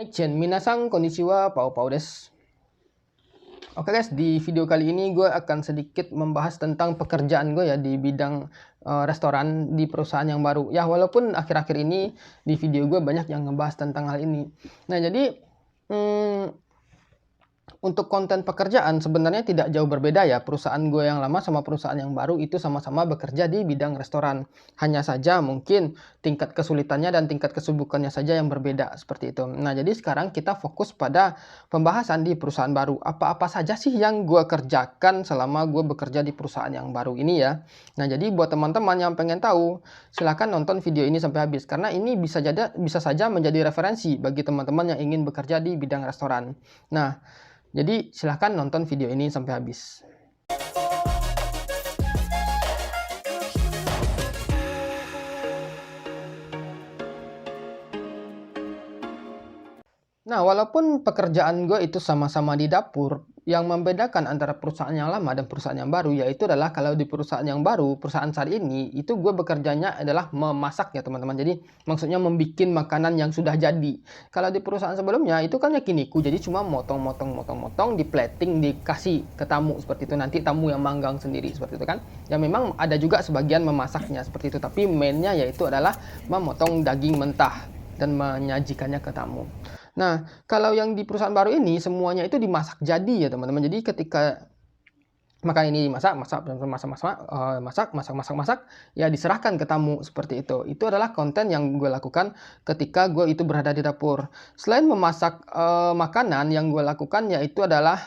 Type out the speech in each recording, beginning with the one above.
Action, minasan konnichiwa, pau desu. Oke guys, di video kali ini gue akan sedikit membahas tentang pekerjaan gue ya di bidang restoran di perusahaan yang baru. Ya walaupun akhir-akhir ini di video gue banyak yang ngebahas tentang hal ini. Nah jadi untuk konten pekerjaan sebenarnya tidak jauh berbeda ya. Perusahaan gue yang lama sama perusahaan yang baru itu sama-sama bekerja di bidang restoran. Hanya saja mungkin tingkat kesulitannya dan tingkat kesibukannya saja yang berbeda seperti itu. Nah jadi sekarang kita fokus pada pembahasan di perusahaan baru. Apa-apa saja sih yang gue kerjakan selama gue bekerja di perusahaan yang baru ini ya. Nah jadi buat teman-teman yang pengen tahu, silahkan nonton video ini sampai habis. Karena ini bisa saja menjadi referensi bagi teman-teman yang ingin bekerja di bidang restoran. Nah, jadi silahkan nonton video ini sampai habis. Nah, walaupun pekerjaan gue itu sama-sama di dapur, yang membedakan antara perusahaan yang lama dan perusahaan yang baru yaitu adalah kalau di perusahaan yang baru, perusahaan saat ini, itu gue bekerjanya adalah memasak ya teman-teman. Jadi maksudnya membuat makanan yang sudah jadi. Kalau di perusahaan sebelumnya itu kan yakiniku, jadi cuma motong, di plating, dikasih ke tamu seperti itu. Nanti tamu yang manggang sendiri seperti itu kan. Ya memang ada juga sebagian memasaknya seperti itu, tapi mainnya yaitu adalah memotong daging mentah dan menyajikannya ke tamu. Nah, kalau yang di perusahaan baru ini semuanya itu dimasak jadi ya teman-teman. Jadi ketika makanan ini masak, ya diserahkan ke tamu seperti itu. Itu adalah konten yang gue lakukan ketika gue itu berada di dapur. Selain memasak makanan, yang gue lakukan yaitu adalah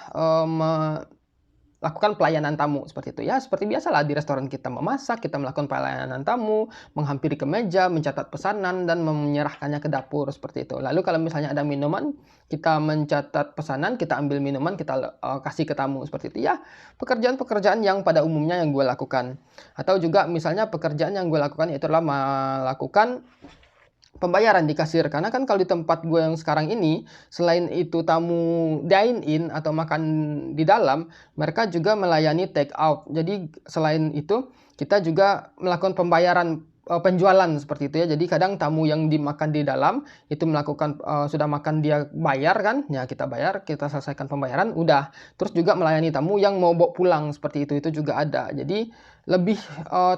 lakukan pelayanan tamu seperti itu ya, seperti biasalah di restoran kita memasak, kita melakukan pelayanan tamu, menghampiri ke meja, mencatat pesanan dan menyerahkannya ke dapur seperti itu. Lalu kalau misalnya ada minuman, kita mencatat pesanan, kita ambil minuman, kita kasih ke tamu seperti itu ya. Pekerjaan-pekerjaan yang pada umumnya yang gue lakukan. Atau juga misalnya pekerjaan yang gue lakukan yaitu adalah melakukan pembayaran di kasir. Karena kan kalau di tempat gue yang sekarang ini, selain itu tamu dine in atau makan di dalam, mereka juga melayani take out. Jadi selain itu kita juga melakukan pembayaran penjualan seperti itu ya. Jadi kadang tamu yang dimakan di dalam itu melakukan sudah makan, dia bayar kan, ya kita bayar, kita selesaikan pembayaran udah. Terus juga melayani tamu yang mau bawa pulang seperti itu juga ada. Jadi lebih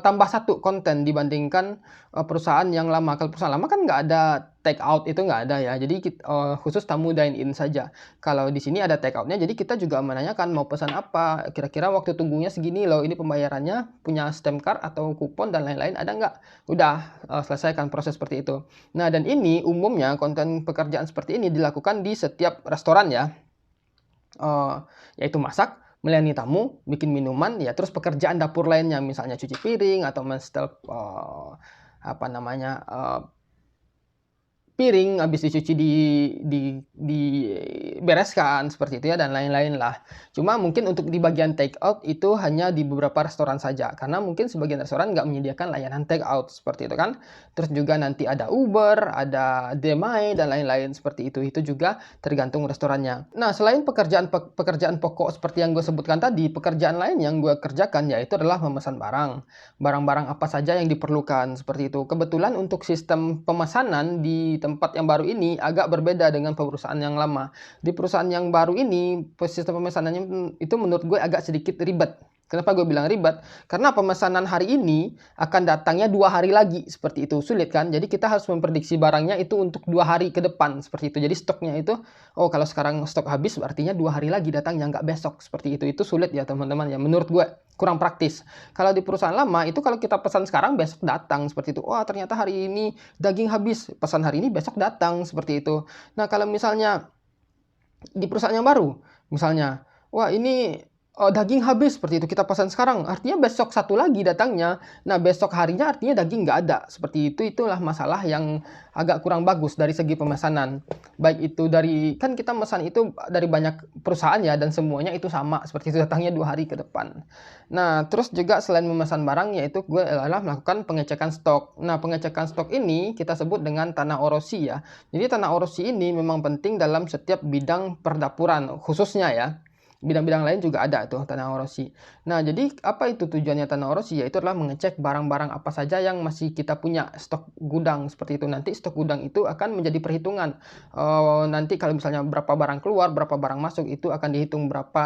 tambah satu konten dibandingkan perusahaan yang lama. Kalau perusahaan lama kan nggak ada take out, itu nggak ada ya. Jadi khusus tamu dine in saja. Kalau di sini ada take outnya, jadi kita juga menanyakan mau pesan apa, kira-kira waktu tunggunya segini loh, ini pembayarannya punya stamp card atau kupon dan lain-lain ada nggak? Udah selesaikan proses seperti itu. Nah dan ini umumnya konten pekerjaan seperti ini dilakukan di setiap restoran ya, yaitu masak, melayani tamu, bikin minuman, ya terus pekerjaan dapur lainnya, misalnya cuci piring atau menstel piring habis dicuci dibereskan seperti itu ya, dan lain-lain lah. Cuma mungkin untuk di bagian take out itu hanya di beberapa restoran saja, karena mungkin sebagian restoran nggak menyediakan layanan take out seperti itu kan. Terus juga nanti ada Uber, ada Demai dan lain-lain seperti itu. Itu juga tergantung restorannya. Nah selain pekerjaan pokok seperti yang gue sebutkan tadi, pekerjaan lain yang gue kerjakan yaitu adalah memesan barang-barang apa saja yang diperlukan seperti itu. Kebetulan untuk sistem pemesanan di tempat yang baru ini agak berbeda dengan perusahaan yang lama. Di perusahaan yang baru ini, sistem pemesanannya itu menurut gue agak sedikit ribet. Kenapa gue bilang ribet? Karena pemesanan hari ini akan datangnya 2 hari lagi, seperti itu. Sulit kan? Jadi kita harus memprediksi barangnya itu untuk 2 hari ke depan, seperti itu. Jadi stoknya itu, oh kalau sekarang stok habis, artinya 2 hari lagi datangnya, nggak besok, seperti itu. Itu sulit ya teman-teman ya, menurut gue kurang praktis. Kalau di perusahaan lama itu kalau kita pesan sekarang besok datang seperti itu. Wah ternyata hari ini daging habis, pesan hari ini besok datang seperti itu. Nah kalau misalnya di perusahaan yang baru, misalnya wah ini daging habis seperti itu, kita pesan sekarang, artinya besok satu lagi datangnya. Nah besok harinya artinya daging nggak ada seperti itu. Itulah masalah yang agak kurang bagus dari segi pemesanan. Baik itu dari, kan kita mesan itu dari banyak perusahaan ya, dan semuanya itu sama seperti itu, datangnya 2 hari ke depan. Nah terus juga selain memesan barang, yaitu gue adalah melakukan pengecekan stok. Nah pengecekan stok ini kita sebut dengan tanah orosi ya. Jadi tanah orosi ini memang penting dalam setiap bidang perdapuran khususnya ya. bidang-bidang lain juga ada tuh tanah orosi. Nah, jadi apa itu tujuannya tanah orosi? Yaitu adalah mengecek barang-barang apa saja yang masih kita punya, stok gudang seperti itu. Nanti stok gudang itu akan menjadi perhitungan. Nanti kalau misalnya berapa barang keluar, berapa barang masuk, itu akan dihitung berapa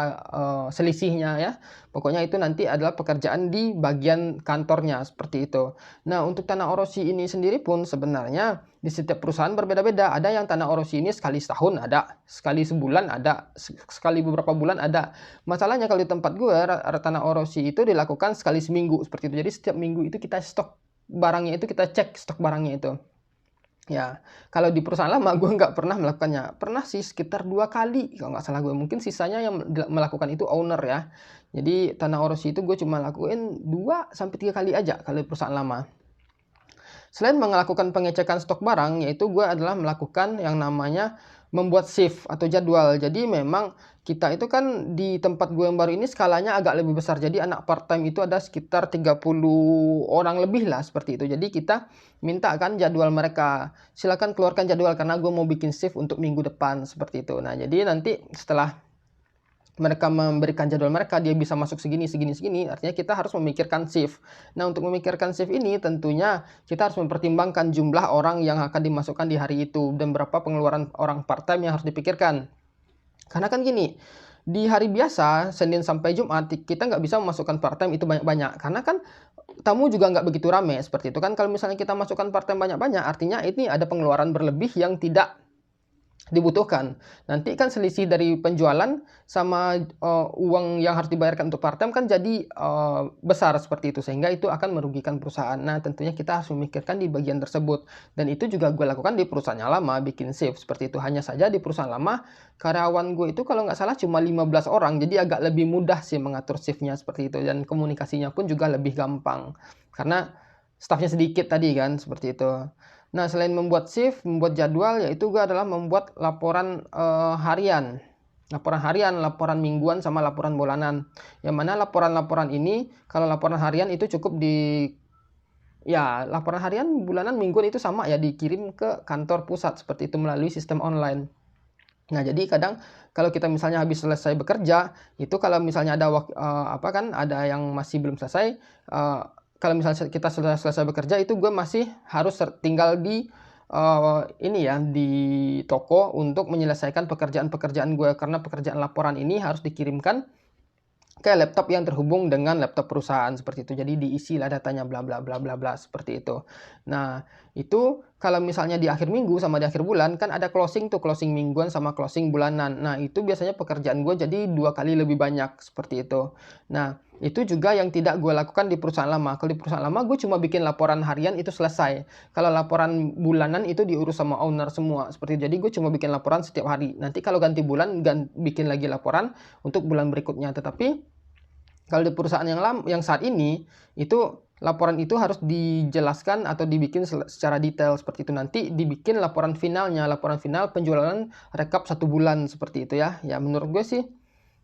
selisihnya ya. Pokoknya itu nanti adalah pekerjaan di bagian kantornya seperti itu. Nah, untuk tanah orosi ini sendiri pun sebenarnya di setiap perusahaan berbeda-beda. Ada yang tanah orosi ini sekali setahun ada, sekali sebulan ada, sekali beberapa bulan ada. Masalahnya kalau di tempat gue, tanah orosi itu dilakukan sekali seminggu seperti itu. Jadi setiap minggu itu kita stok barangnya itu, kita cek stok barangnya itu. Ya, kalau di perusahaan lama gue nggak pernah melakukannya. Pernah sih sekitar 2 kali kalau nggak salah gue. Mungkin sisanya yang melakukan itu owner ya. Jadi tanah orosi itu gue cuma lakuin 2-3 kali aja kalau di perusahaan lama. Selain melakukan pengecekan stok barang, yaitu gue adalah melakukan yang namanya membuat shift atau jadwal. Jadi memang kita itu kan di tempat gue yang baru ini skalanya agak lebih besar. Jadi anak part time itu ada sekitar 30 orang lebih lah seperti itu. Jadi kita minta kan jadwal mereka. Silakan keluarkan jadwal karena gue mau bikin shift untuk minggu depan seperti itu. Nah, jadi nanti setelah mereka memberikan jadwal mereka, dia bisa masuk segini, artinya kita harus memikirkan shift. Nah, untuk memikirkan shift ini tentunya kita harus mempertimbangkan jumlah orang yang akan dimasukkan di hari itu dan berapa pengeluaran orang part-time yang harus dipikirkan. Karena kan gini, di hari biasa, Senin sampai Jumat, kita nggak bisa memasukkan part-time itu banyak-banyak. Karena kan tamu juga nggak begitu rame, seperti itu kan. Kalau misalnya kita masukkan part-time banyak-banyak, artinya ini ada pengeluaran berlebih yang tidak dibutuhkan. Nanti kan selisih dari penjualan sama uang yang harus dibayarkan untuk part time kan jadi besar seperti itu, sehingga itu akan merugikan perusahaan. Nah, tentunya kita harus memikirkan di bagian tersebut, dan itu juga gue lakukan di perusahaan yang lama, bikin shift seperti itu. Hanya saja di perusahaan lama karyawan gue itu kalau nggak salah cuma 15 orang, jadi agak lebih mudah sih mengatur shiftnya seperti itu, dan komunikasinya pun juga lebih gampang karena staffnya sedikit tadi kan seperti itu. Nah, selain membuat shift, membuat jadwal, yaitu gue adalah membuat laporan harian. Laporan harian, laporan mingguan, sama laporan bulanan. Yang mana laporan-laporan ini, kalau laporan harian itu cukup ya, laporan harian, bulanan, mingguan itu sama ya, dikirim ke kantor pusat seperti itu melalui sistem online. Nah, jadi kadang kalau kita misalnya habis selesai bekerja, itu kalau misalnya ada ada yang masih belum selesai, kalau misalnya kita sudah selesai bekerja, itu gue masih harus tinggal di di toko untuk menyelesaikan pekerjaan-pekerjaan gue, karena pekerjaan laporan ini harus dikirimkan ke laptop yang terhubung dengan laptop perusahaan seperti itu. Jadi diisilah datanya bla bla bla bla bla seperti itu. Nah, itu kalau misalnya di akhir minggu sama di akhir bulan kan ada closing tuh, closing mingguan sama closing bulanan. Nah, itu biasanya pekerjaan gue jadi 2 kali lebih banyak seperti itu. Nah, itu juga yang tidak gue lakukan di perusahaan lama. Kalau di perusahaan lama gue cuma bikin laporan harian itu selesai. Kalau laporan bulanan itu diurus sama owner semua seperti itu. Jadi gue cuma bikin laporan setiap hari. Nanti kalau ganti bulan bikin lagi laporan untuk bulan berikutnya. Tetapi kalau di perusahaan yang saat ini, itu laporan itu harus dijelaskan atau dibikin secara detail seperti itu. Nanti dibikin laporan finalnya, laporan final penjualan rekap 1 bulan seperti itu ya. Ya, menurut gue sih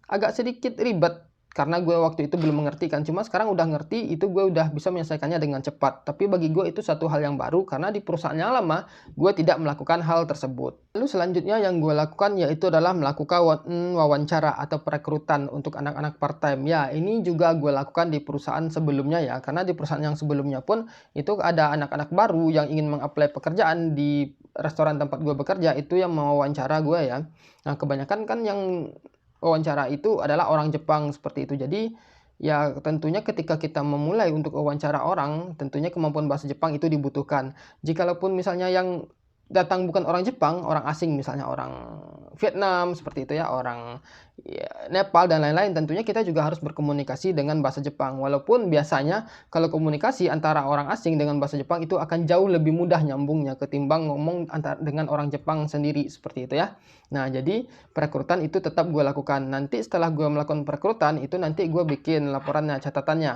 agak sedikit ribet karena gue waktu itu belum mengerti kan. Cuma sekarang udah ngerti, itu gue udah bisa menyelesaikannya dengan cepat. Tapi bagi gue itu satu hal yang baru karena di perusahaan yang lama gue tidak melakukan hal tersebut. Lalu selanjutnya yang gue lakukan yaitu adalah melakukan wawancara atau perekrutan untuk anak-anak part-time. Ya, ini juga gue lakukan di perusahaan sebelumnya ya. Karena di perusahaan yang sebelumnya pun itu ada anak-anak baru yang ingin mengapply pekerjaan di restoran tempat gue bekerja, itu yang mau wawancara gue ya. Nah, kebanyakan kan yang wawancara itu adalah orang Jepang seperti itu. Jadi ya tentunya ketika kita memulai untuk wawancara orang, tentunya kemampuan bahasa Jepang itu dibutuhkan. Jikalaupun misalnya yang datang bukan orang Jepang, orang asing, misalnya orang Vietnam seperti itu ya, orang Nepal dan lain-lain, tentunya kita juga harus berkomunikasi dengan bahasa Jepang. Walaupun biasanya kalau komunikasi antara orang asing dengan bahasa Jepang itu akan jauh lebih mudah nyambungnya ketimbang ngomong dengan orang Jepang sendiri seperti itu ya. Nah, jadi perekrutan itu tetap gue lakukan. Nanti setelah gue melakukan perekrutan itu nanti gue bikin laporannya, catatannya.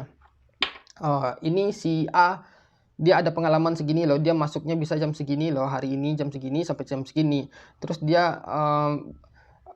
Ini si A, dia ada pengalaman segini loh, dia masuknya bisa jam segini loh, hari ini jam segini sampai jam segini. Terus dia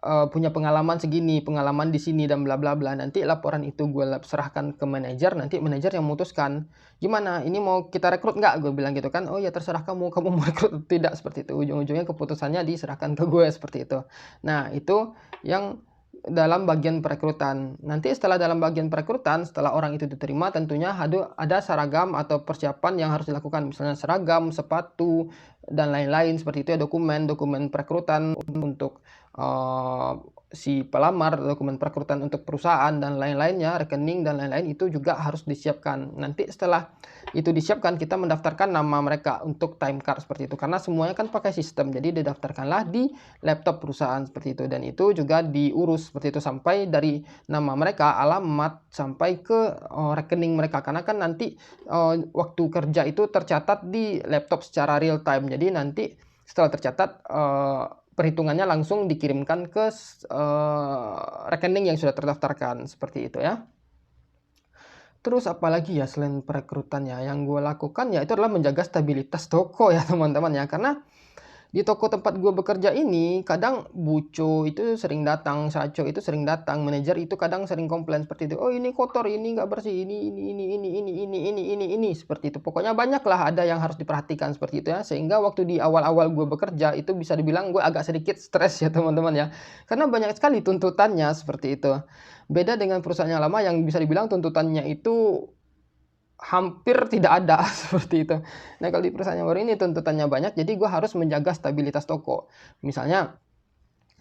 punya pengalaman segini, pengalaman di sini dan bla bla bla. Nanti laporan itu gue serahkan ke manajer, nanti manajer yang memutuskan gimana, ini mau kita rekrut nggak, gue bilang gitu kan. Oh ya, terserah kamu mau rekrut tidak, seperti itu. Ujung-ujungnya keputusannya diserahkan ke gue seperti itu. Nah, itu yang dalam bagian perekrutan. Nanti setelah dalam bagian perekrutan, setelah orang itu diterima, tentunya ada seragam atau persiapan yang harus dilakukan. Misalnya seragam, sepatu, dan lain-lain seperti itu ya, dokumen perekrutan untuk si pelamar, dokumen perekrutan untuk perusahaan dan lain-lainnya, rekening dan lain-lain itu juga harus disiapkan. Nanti setelah itu disiapkan, kita mendaftarkan nama mereka untuk time card seperti itu. Karena semuanya kan pakai sistem, jadi didaftarkanlah di laptop perusahaan seperti itu. Dan itu juga diurus seperti itu sampai dari nama mereka, alamat, sampai ke rekening mereka. Karena kan nanti waktu kerja itu tercatat di laptop secara real time. Jadi nanti setelah tercatat, perhitungannya langsung dikirimkan ke rekening yang sudah terdaftarkan seperti itu ya. Terus apalagi ya selain perekrutannya yang gue lakukan ya itu adalah menjaga stabilitas toko ya teman-teman ya. Karena di toko tempat gue bekerja ini kadang Buco itu sering datang, Saco itu sering datang, manajer itu kadang sering komplain seperti itu. Oh ini kotor, ini nggak bersih, ini seperti itu. Pokoknya banyak lah ada yang harus diperhatikan seperti itu ya. Sehingga waktu di awal-awal gue bekerja itu bisa dibilang gue agak sedikit stres ya teman-teman ya. Karena banyak sekali tuntutannya seperti itu. Beda dengan perusahaan yang lama yang bisa dibilang tuntutannya itu hampir tidak ada seperti itu. Nah kalau di perusahaan yang baru ini tuntutannya banyak, jadi gue harus menjaga stabilitas toko. Misalnya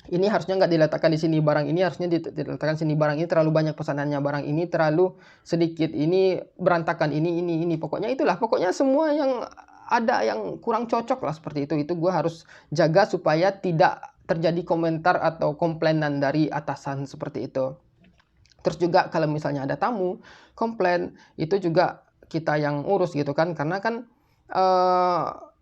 ini harusnya nggak diletakkan di sini, barang ini harusnya diletakkan sini, barang ini terlalu banyak pesanannya, barang ini terlalu sedikit, ini berantakan, ini. Pokoknya itulah, pokoknya semua yang ada yang kurang cocok lah seperti itu gue harus jaga supaya tidak terjadi komentar atau komplainan dari atasan seperti itu. Terus juga kalau misalnya ada tamu komplain, itu juga kita yang urus gitu kan. Karena kan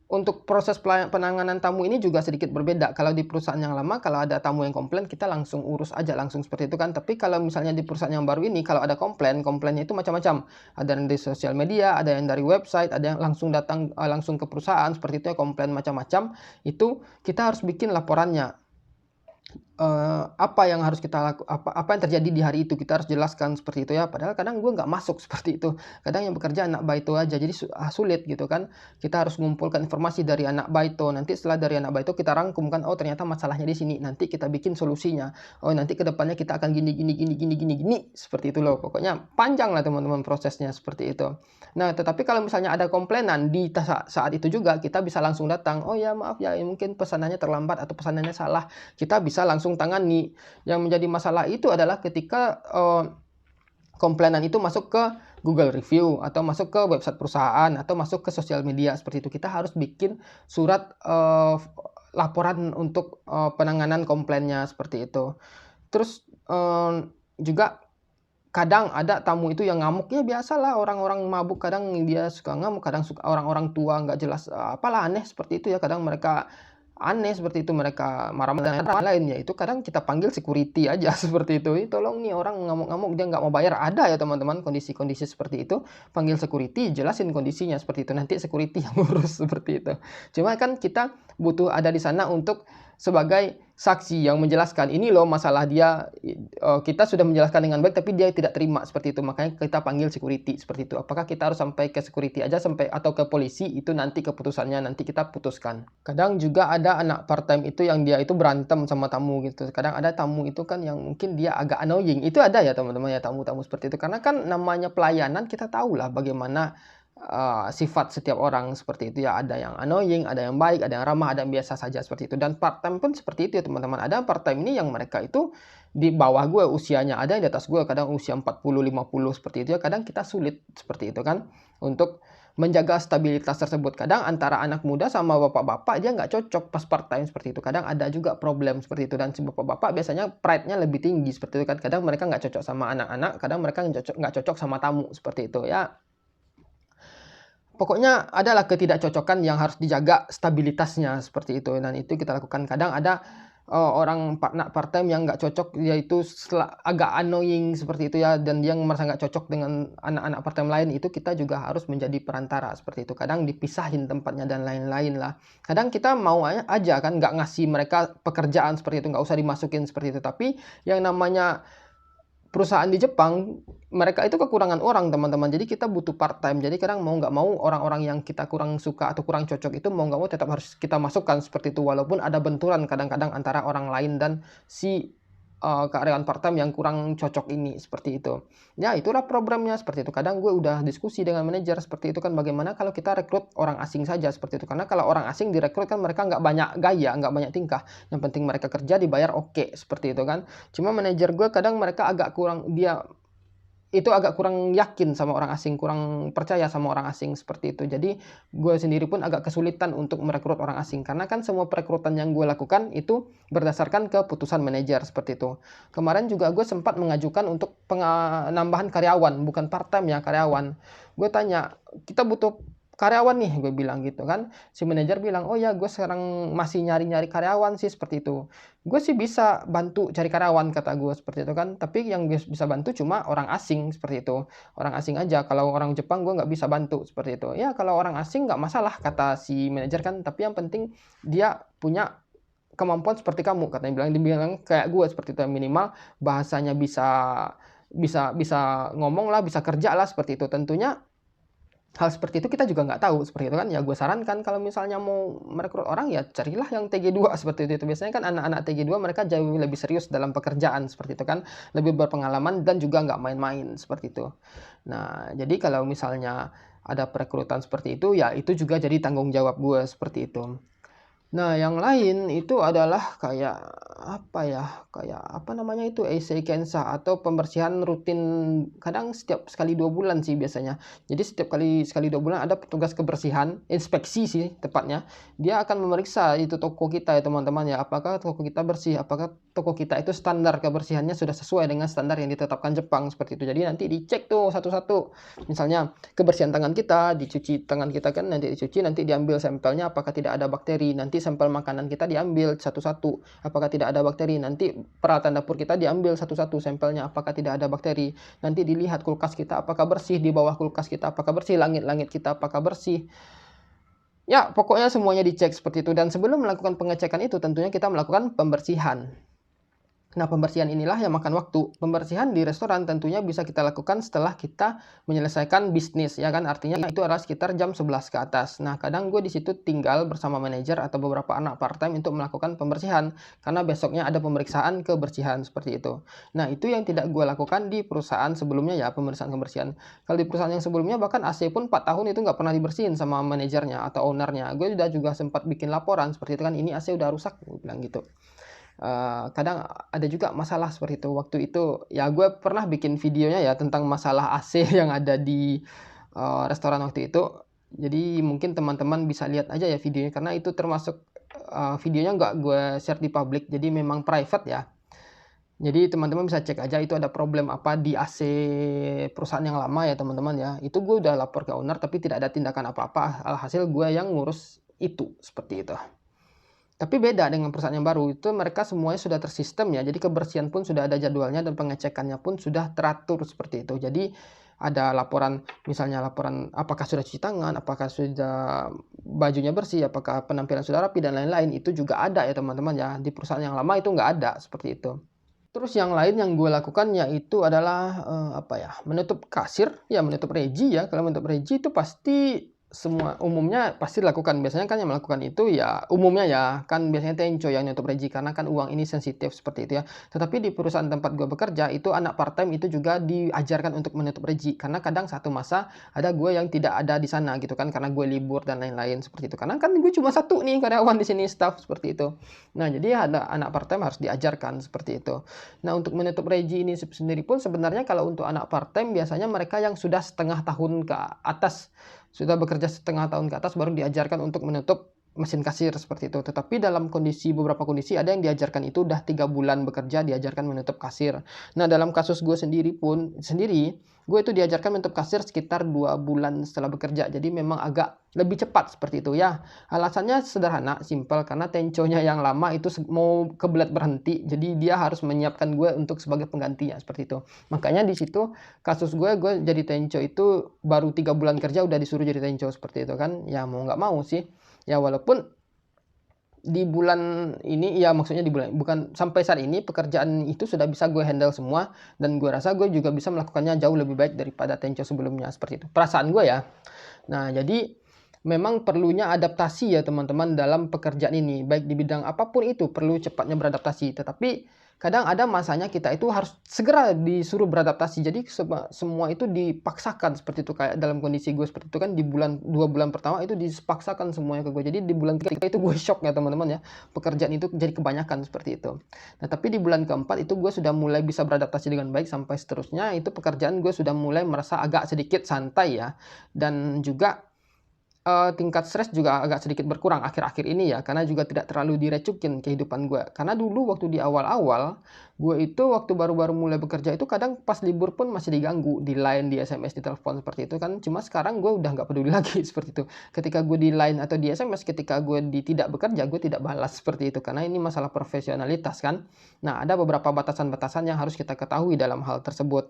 untuk proses penanganan tamu ini juga sedikit berbeda. Kalau di perusahaan yang lama, kalau ada tamu yang komplain, kita langsung urus aja langsung seperti itu kan. Tapi kalau misalnya di perusahaan yang baru ini, kalau ada komplainnya itu macam-macam. Ada yang dari sosial media, ada yang dari website, ada yang langsung datang langsung ke perusahaan seperti itu ya, komplain macam-macam. Itu kita harus bikin laporannya. Apa yang harus kita lakukan, apa yang terjadi di hari itu kita harus jelaskan seperti itu ya. Padahal kadang gue nggak masuk seperti itu, kadang yang bekerja anak baito aja, jadi sulit gitu kan. Kita harus mengumpulkan informasi dari anak baito, nanti setelah dari anak baito kita rangkumkan, oh ternyata masalahnya di sini, nanti kita bikin solusinya, oh nanti kedepannya kita akan gini seperti itu loh. Pokoknya panjang lah teman-teman prosesnya seperti itu. Nah tetapi kalau misalnya ada komplainan di saat itu juga kita bisa langsung datang, oh ya maaf ya mungkin pesanannya terlambat atau pesanannya salah, kita bisa langsung tangani. Yang menjadi masalah itu adalah ketika komplainan itu masuk ke Google Review atau masuk ke website perusahaan atau masuk ke sosial media seperti itu. Kita harus bikin surat laporan untuk penanganan komplainnya seperti itu. Terus juga kadang ada tamu itu yang ngamuk, ya biasalah orang-orang mabuk kadang dia suka ngamuk, kadang suka orang-orang tua nggak jelas apalah aneh seperti itu ya, kadang mereka aneh seperti itu, mereka marah-marah dan lain ya, itu kadang kita panggil security aja seperti itu. Tolong nih orang ngamuk-ngamuk dia nggak mau bayar, ada ya teman-teman kondisi-kondisi seperti itu, panggil security, jelasin kondisinya seperti itu, nanti security yang ngurus seperti itu. Cuma kan kita butuh ada di sana untuk sebagai saksi yang menjelaskan ini loh masalah dia, kita sudah menjelaskan dengan baik tapi dia tidak terima seperti itu, makanya kita panggil security seperti itu. Apakah kita harus sampai ke security aja sampai atau ke polisi, itu nanti keputusannya nanti kita putuskan. Kadang juga ada anak part time itu yang dia itu berantem sama tamu gitu. Kadang ada tamu itu kan yang mungkin dia agak annoying, itu ada ya teman-teman ya, tamu-tamu seperti itu. Karena kan namanya pelayanan, kita tahulah bagaimana sifat setiap orang seperti itu ya. Ada yang annoying, ada yang baik, ada yang ramah, ada yang biasa saja seperti itu. Dan part time pun seperti itu ya teman-teman. Ada part time ini yang mereka itu di bawah gue usianya, ada yang di atas gue, kadang usia 40-50 seperti itu ya. Kadang kita sulit seperti itu kan untuk menjaga stabilitas tersebut. Kadang antara anak muda sama bapak-bapak dia nggak cocok pas part time seperti itu. Kadang ada juga problem seperti itu, dan si bapak-bapak biasanya pride-nya lebih tinggi seperti itu kan. Kadang mereka nggak cocok sama anak-anak, kadang mereka nggak cocok sama tamu seperti itu ya. Pokoknya adalah ketidakcocokan yang harus dijaga stabilitasnya seperti itu, dan itu kita lakukan. Kadang ada orang part time yang nggak cocok, yaitu agak annoying seperti itu ya, dan dia merasa nggak cocok dengan anak-anak part time lain, itu kita juga harus menjadi perantara seperti itu. Kadang dipisahin tempatnya dan lain-lain lah. Kadang kita mau aja kan nggak ngasih mereka pekerjaan seperti itu, nggak usah dimasukin seperti itu. Tapi yang namanya perusahaan di Jepang, mereka itu kekurangan orang teman-teman, jadi kita butuh part time. Jadi kadang mau nggak mau orang-orang yang kita kurang suka atau kurang cocok itu mau nggak mau tetap harus kita masukkan seperti itu, walaupun ada benturan kadang-kadang antara orang lain dan si karyawan part-time yang kurang cocok ini, seperti itu. Ya itulah problemnya, seperti itu. Kadang gue udah diskusi dengan manajer seperti itu kan, bagaimana kalau kita rekrut orang asing saja, seperti itu. Karena kalau orang asing direkrut kan mereka nggak banyak gaya, nggak banyak tingkah. Yang penting mereka kerja, dibayar oke, seperti itu kan. Cuma manajer gue kadang mereka agak kurang, itu agak kurang yakin sama orang asing, kurang percaya sama orang asing, seperti itu. Jadi gue sendiri pun agak kesulitan untuk merekrut orang asing, karena kan semua perekrutan yang gue lakukan itu berdasarkan keputusan manajer, seperti itu. Kemarin juga gue sempat mengajukan untuk penambahan karyawan, bukan part time ya, karyawan. Gue tanya, kita butuh karyawan nih, gue bilang gitu kan. Si manajer bilang, oh ya gue sekarang masih nyari-nyari karyawan sih, seperti itu. Gue sih bisa bantu cari karyawan, kata gue, seperti itu kan. Tapi yang bisa bantu cuma orang asing, seperti itu. Orang asing aja, kalau orang Jepang gue nggak bisa bantu, seperti itu. Ya kalau orang asing nggak masalah, kata si manajer kan. Tapi yang penting dia punya kemampuan seperti kamu, katanya. Dibilang kayak gue, seperti itu. Minimal bahasanya bisa ngomong lah, bisa kerja lah, seperti itu. Tentunya hal seperti itu kita juga nggak tahu, seperti itu kan. Ya gue sarankan kalau misalnya mau merekrut orang, ya carilah yang TG2 seperti itu. Biasanya kan anak-anak TG2 mereka jauh lebih serius dalam pekerjaan, seperti itu kan, lebih berpengalaman dan juga nggak main-main, seperti itu. Nah jadi kalau misalnya ada perekrutan seperti itu, ya itu juga jadi tanggung jawab gue, seperti itu. Nah, yang lain itu adalah kayak apa namanya itu, Eisei Kensa atau pembersihan rutin, kadang setiap sekali 2 bulan sih biasanya. Jadi setiap sekali 2 bulan ada petugas kebersihan, inspeksi sih tepatnya. Dia akan memeriksa itu toko kita ya teman-teman ya, apakah toko kita bersih, apakah toko kita itu standar kebersihannya sudah sesuai dengan standar yang ditetapkan Jepang, seperti itu. Jadi nanti dicek tuh satu-satu. Misalnya kebersihan tangan kita, dicuci tangan kita kan, nanti dicuci, nanti diambil sampelnya apakah tidak ada bakteri, nanti sampel makanan kita diambil satu-satu, apakah tidak ada bakteri, nanti peralatan dapur kita diambil satu-satu sampelnya apakah tidak ada bakteri, nanti dilihat kulkas kita apakah bersih, di bawah kulkas kita apakah bersih, langit-langit kita apakah bersih. Ya pokoknya semuanya dicek, seperti itu. Dan sebelum melakukan pengecekan itu tentunya kita melakukan pembersihan. Nah, pembersihan inilah yang makan waktu. Pembersihan di restoran tentunya bisa kita lakukan setelah kita menyelesaikan bisnis, ya kan? Artinya itu adalah sekitar jam 11 ke atas. Nah, kadang gue di situ tinggal bersama manajer atau beberapa anak part-time untuk melakukan pembersihan, karena besoknya ada pemeriksaan kebersihan, seperti itu. Nah, itu yang tidak gue lakukan di perusahaan sebelumnya ya, pembersihan-kebersihan. Kalau di perusahaan yang sebelumnya, bahkan AC pun 4 tahun itu nggak pernah dibersihin sama manajernya atau ownernya. Gue juga sempat bikin laporan, seperti itu kan, ini AC udah rusak, gue bilang gitu. Kadang ada juga masalah seperti itu. Waktu itu ya gue pernah bikin videonya ya tentang masalah AC yang ada di restoran waktu itu. Jadi mungkin teman-teman bisa lihat aja ya videonya, karena itu termasuk videonya nggak gue share di publik, jadi memang private ya. Jadi teman-teman bisa cek aja itu ada problem apa di AC perusahaan yang lama ya teman-teman ya. Itu gue udah lapor ke owner tapi tidak ada tindakan apa-apa. Alhasil gue yang ngurus itu, seperti itu. Tapi beda dengan perusahaan yang baru, itu mereka semuanya sudah tersistem ya. Jadi kebersihan pun sudah ada jadwalnya dan pengecekannya pun sudah teratur, seperti itu. Jadi ada laporan, misalnya laporan apakah sudah cuci tangan, apakah sudah bajunya bersih, apakah penampilan sudah rapi dan lain-lain. Itu juga ada ya teman-teman ya. Di perusahaan yang lama itu nggak ada seperti itu. Terus yang lain yang gue lakukan yaitu adalah menutup kasir, ya menutup reji ya. Kalau menutup reji itu pasti semua umumnya pasti dilakukan. Biasanya kan yang melakukan itu ya umumnya ya kan biasanya tenco yang nutup reji, karena kan uang ini sensitif, seperti itu ya. Tetapi di perusahaan tempat gue bekerja itu anak part time itu juga diajarkan untuk menutup reji, karena kadang satu masa ada gue yang tidak ada di sana gitu kan, karena gue libur dan lain-lain, seperti itu. Karena kan gue cuma satu nih karyawan di sini, staff, seperti itu. Nah jadi ada anak part time harus diajarkan, seperti itu. Nah untuk menutup reji ini sendiri pun sebenarnya kalau untuk anak part time biasanya mereka yang sudah setengah tahun ke atas, sudah bekerja setengah tahun ke atas baru diajarkan untuk menutup mesin kasir, seperti itu. Tetapi dalam beberapa kondisi ada yang diajarkan itu udah 3 bulan bekerja diajarkan menutup kasir. Nah dalam kasus gue sendiri, gue itu diajarkan menutup kasir sekitar 2 bulan setelah bekerja. Jadi memang agak lebih cepat, seperti itu ya. Alasannya sederhana, simpel, karena tenconya yang lama itu mau kebelet berhenti. Jadi dia harus menyiapkan gue untuk sebagai penggantinya, seperti itu. Makanya di situ kasus gue jadi tenco itu baru 3 bulan kerja udah disuruh jadi tenco, seperti itu kan. Ya mau nggak mau sih. Ya walaupun di bulan ini, ya maksudnya di bulan, bukan sampai saat ini pekerjaan itu sudah bisa gue handle semua, dan gue rasa gue juga bisa melakukannya jauh lebih baik daripada tenco sebelumnya, seperti itu perasaan gue ya. Nah jadi memang perlunya adaptasi ya teman-teman dalam pekerjaan ini. Baik di bidang apapun itu perlu cepatnya beradaptasi. Tetapi kadang ada masanya kita itu harus segera disuruh beradaptasi. Jadi semua itu dipaksakan seperti itu. Kayak dalam kondisi gue seperti itu kan di 2 bulan pertama itu dipaksakan semuanya ke gue. Jadi di bulan ketiga itu gue shock ya teman-teman ya. Pekerjaan itu jadi kebanyakan seperti itu. Nah tapi di bulan keempat itu gue sudah mulai bisa beradaptasi dengan baik sampai seterusnya. Itu pekerjaan gue sudah mulai merasa agak sedikit santai ya. Dan juga tingkat stres juga agak sedikit berkurang akhir-akhir ini ya, karena juga tidak terlalu direcukin kehidupan gue. Karena dulu waktu di awal-awal, gue itu waktu baru-baru mulai bekerja itu kadang pas libur pun masih diganggu, di line, di SMS, di telepon seperti itu kan. Cuma sekarang gue udah nggak peduli lagi seperti itu. Ketika gue di line atau di SMS, ketika gue tidak bekerja, gue tidak balas seperti itu. Karena ini masalah profesionalitas kan. Nah, ada beberapa batasan-batasan yang harus kita ketahui dalam hal tersebut.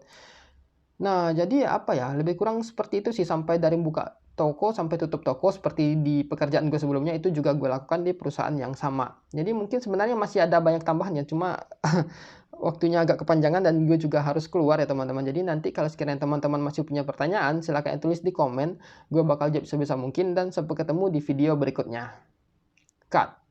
Nah, jadi apa ya, lebih kurang seperti itu sih sampai dari buka toko sampai tutup toko seperti di pekerjaan gue sebelumnya itu juga gue lakukan di perusahaan yang sama. Jadi mungkin sebenarnya masih ada banyak tambahannya, cuma waktunya agak kepanjangan dan gue juga harus keluar ya teman-teman. Jadi nanti kalau sekiranya teman-teman masih punya pertanyaan, silahkan tulis di komen. Gue bakal jawab sebisa mungkin dan sampai ketemu di video berikutnya. Cut.